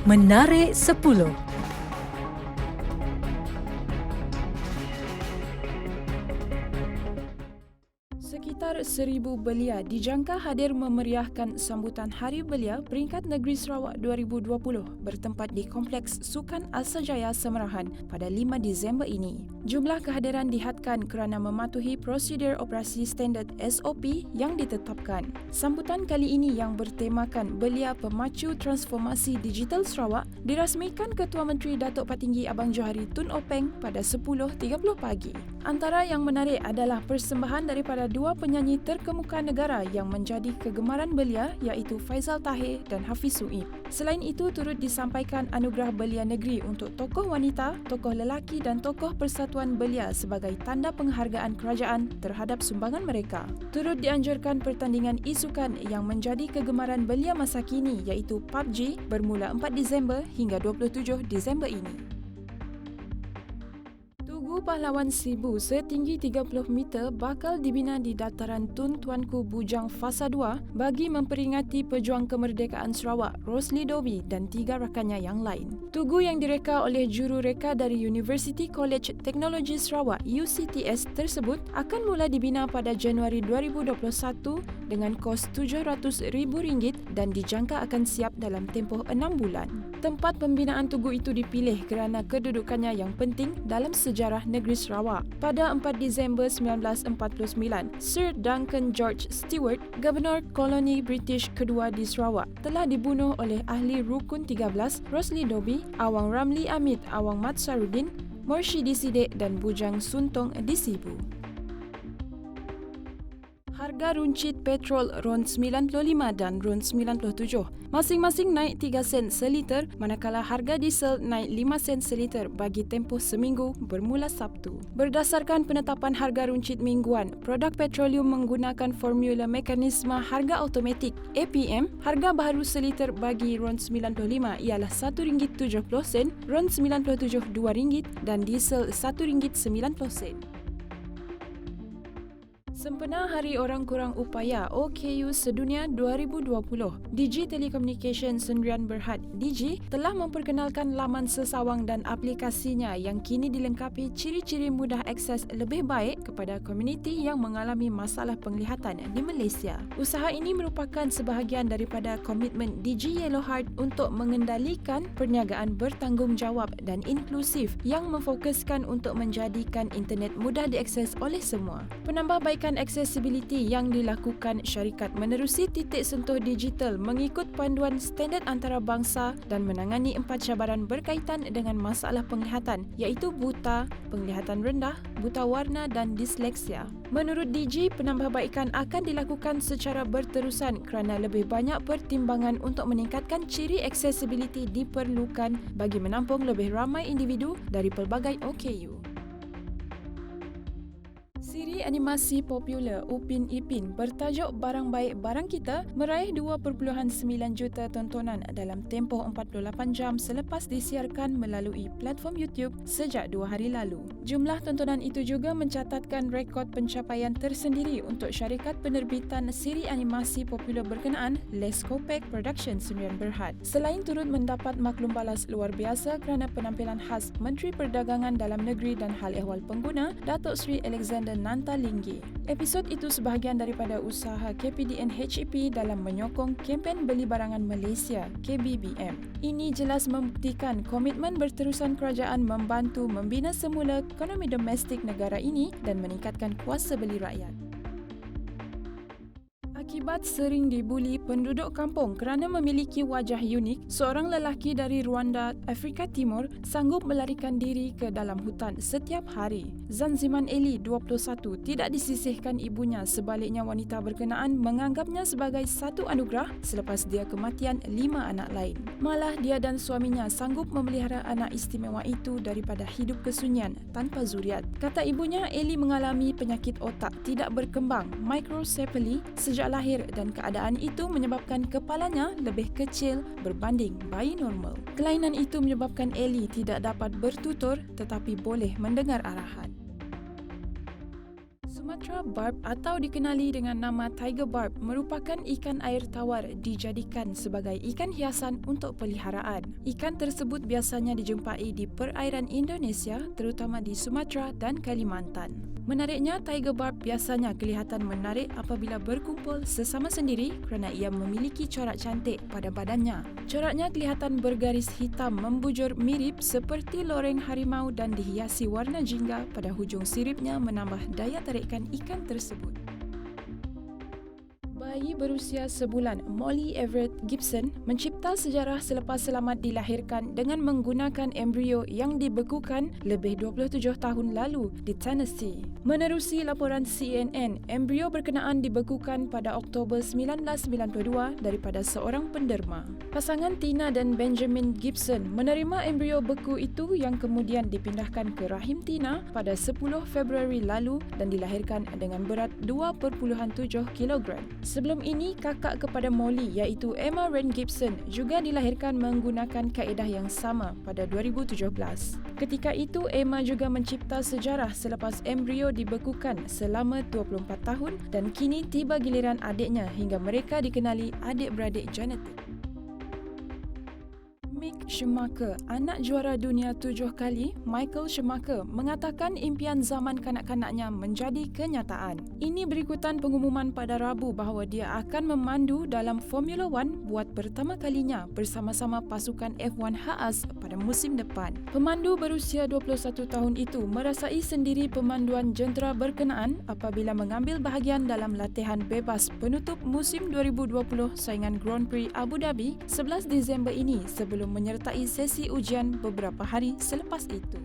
Menarik 10. Sekitar 1,000 belia dijangka hadir memeriahkan sambutan Hari Belia Peringkat Negeri Sarawak 2020 bertempat di Kompleks Sukan Asajaya Semerahan pada 5 Disember ini. Jumlah kehadiran dihadkan kerana mematuhi prosedur operasi standard SOP yang ditetapkan. Sambutan kali ini yang bertemakan Belia Pemacu Transformasi Digital Sarawak dirasmikan Ketua Menteri Datuk Patinggi Abang Johari Tun Openg pada 10.30 pagi. Antara yang menarik adalah persembahan daripada dua penyanyi terkemuka negara yang menjadi kegemaran belia iaitu Faizal Tahir dan Hafiz Suib. Selain itu turut disampaikan anugerah belia negeri untuk tokoh wanita, tokoh lelaki dan tokoh persatuan belia sebagai tanda penghargaan kerajaan terhadap sumbangan mereka. Turut dianjurkan pertandingan e-sukan yang menjadi kegemaran belia masa kini iaitu PUBG bermula 4 Disember hingga 27 Disember ini. Tugu Pahlawan Sibu setinggi 30 meter bakal dibina di dataran Tun Tuanku Bujang Fasa 2 bagi memperingati pejuang kemerdekaan Sarawak Rosli Dobi dan 3 rakannya yang lain. Tugu yang direka oleh juru reka dari University College Teknologi Sarawak UCTS tersebut akan mula dibina pada Januari 2021 dengan kos RM700,000 dan dijangka akan siap dalam tempoh 6 bulan. Tempat pembinaan tugu itu dipilih kerana kedudukannya yang penting dalam sejarah negeri Sarawak. Pada 4 Disember 1949, Sir Duncan George Stewart, Gubernur Koloni British kedua di Sarawak, telah dibunuh oleh ahli Rukun 13, Rosli Dobi, Awang Ramli Amit, Awang Mat Sarudin, Morshidi Sidek dan Bujang Suntong di Sibu. Harga runcit petrol RON 95 dan RON 97. Masing-masing naik 3 sen seliter manakala harga diesel naik 5 sen seliter bagi tempoh seminggu bermula Sabtu. Berdasarkan penetapan harga runcit mingguan, produk petroleum menggunakan formula mekanisme harga automatik APM, harga baharu seliter bagi RON 95 ialah RM1.70, RON 97 RM2 dan diesel RM1.90. Sempena Hari Orang Kurang Upaya OKU Sedunia 2020, Digi Telecommunication Sdn Berhad (Digi) telah memperkenalkan laman sesawang dan aplikasinya yang kini dilengkapi ciri-ciri mudah akses lebih baik kepada komuniti yang mengalami masalah penglihatan di Malaysia. Usaha ini merupakan sebahagian daripada komitmen Digi Yellow Heart untuk mengendalikan perniagaan bertanggungjawab dan inklusif yang memfokuskan untuk menjadikan internet mudah diakses oleh semua. Penambahbaikan accessibility yang dilakukan syarikat menerusi titik sentuh digital mengikut panduan standard antarabangsa dan menangani 4 cabaran berkaitan dengan masalah penglihatan iaitu buta, penglihatan rendah, buta warna dan disleksia. Menurut Digi, penambahbaikan akan dilakukan secara berterusan kerana lebih banyak pertimbangan untuk meningkatkan ciri accessibility diperlukan bagi menampung lebih ramai individu dari pelbagai OKU. Siri animasi popular Upin Ipin bertajuk Barang Baik Barang Kita meraih 2.9 juta tontonan dalam tempoh 48 jam selepas disiarkan melalui platform YouTube sejak 2 hari lalu. Jumlah tontonan itu juga mencatatkan rekod pencapaian tersendiri untuk syarikat penerbitan siri animasi popular berkenaan Les Kopek Productions Sdn Berhad. Selain turut mendapat maklum balas luar biasa kerana penampilan khas Menteri Perdagangan Dalam Negeri dan Hal Ehwal Pengguna, Datuk Seri Alexander Nanta Linggi. Episod itu sebahagian daripada usaha KPDN HEP dalam menyokong kempen Beli Barangan Malaysia KBBM. Ini jelas membuktikan komitmen berterusan kerajaan membantu membina semula ekonomi domestik negara ini dan meningkatkan kuasa beli rakyat. Akibat sering dibuli penduduk kampung kerana memiliki wajah unik, seorang lelaki dari Rwanda, Afrika Timur, sanggup melarikan diri ke dalam hutan setiap hari. Zanziman Eli, 21, tidak disisihkan ibunya, sebaliknya wanita berkenaan menganggapnya sebagai satu anugerah selepas dia kematian 5 anak lain. Malah dia dan suaminya sanggup memelihara anak istimewa itu daripada hidup kesunyian tanpa zuriat. Kata ibunya, Eli mengalami penyakit otak tidak berkembang, microcephaly, sejak lahir dan keadaan itu menyebabkan kepalanya lebih kecil berbanding bayi normal. Kelainan itu menyebabkan Eli tidak dapat bertutur tetapi boleh mendengar arahan. Sumatra barb atau dikenali dengan nama tiger barb merupakan ikan air tawar dijadikan sebagai ikan hiasan untuk peliharaan. Ikan tersebut biasanya dijumpai di perairan Indonesia, terutama di Sumatra dan Kalimantan. Menariknya, tiger barb biasanya kelihatan menarik apabila berkumpul sesama sendiri kerana ia memiliki corak cantik pada badannya. Coraknya kelihatan bergaris hitam membujur mirip seperti loreng harimau dan dihiasi warna jingga pada hujung siripnya menambah daya tarikan ikan tersebut. Bayi berusia sebulan Molly Everett Gibson mencipta sejarah selepas selamat dilahirkan dengan menggunakan embrio yang dibekukan lebih 27 tahun lalu di Tennessee. Menerusi laporan CNN, embrio berkenaan dibekukan pada Oktober 1992 daripada seorang penderma. Pasangan Tina dan Benjamin Gibson menerima embrio beku itu yang kemudian dipindahkan ke rahim Tina pada 10 Februari lalu dan dilahirkan dengan berat 2.7 kilogram. Sebelum ini, kakak kepada Molly iaitu Emma Wren Gibson juga dilahirkan menggunakan kaedah yang sama pada 2017. Ketika itu, Emma juga mencipta sejarah selepas embrio dibekukan selama 24 tahun dan kini tiba giliran adiknya hingga mereka dikenali adik-beradik genetik. Mick Schumacher, anak juara dunia 7 kali, Michael Schumacher mengatakan impian zaman kanak-kanaknya menjadi kenyataan. Ini berikutan pengumuman pada Rabu bahawa dia akan memandu dalam Formula One buat pertama kalinya bersama-sama pasukan F1 Haas pada musim depan. Pemandu berusia 21 tahun itu merasai sendiri pemanduan jentera berkenaan apabila mengambil bahagian dalam latihan bebas penutup musim 2020 saingan Grand Prix Abu Dhabi 11 Disember ini sebelum menyertai sesi ujian beberapa hari selepas itu.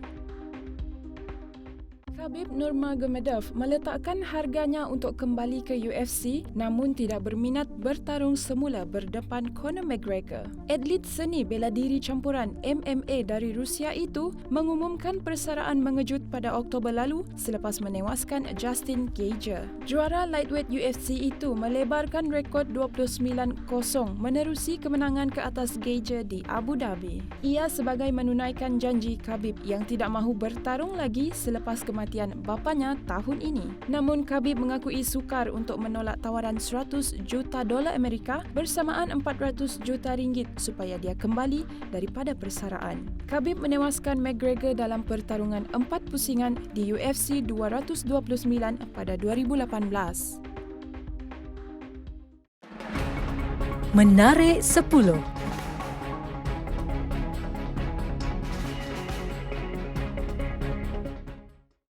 Khabib Nurmagomedov meletakkan harganya untuk kembali ke UFC namun tidak berminat bertarung semula berdepan Conor McGregor. Atlet seni bela diri campuran MMA dari Rusia itu mengumumkan persaraan mengejut pada Oktober lalu selepas menewaskan Justin Gaethje. Juara lightweight UFC itu melebarkan rekod 29-0 menerusi kemenangan ke atas Gaethje di Abu Dhabi. Ia sebagai menunaikan janji Khabib yang tidak mahu bertarung lagi selepas kematian bapanya tahun ini. Namun Khabib mengakui sukar untuk menolak tawaran $100 juta Amerika bersamaan 400 juta ringgit supaya dia kembali daripada persaraan. Khabib menewaskan McGregor dalam pertarungan 4 pusingan di UFC 229 pada 2018. Menarik 10.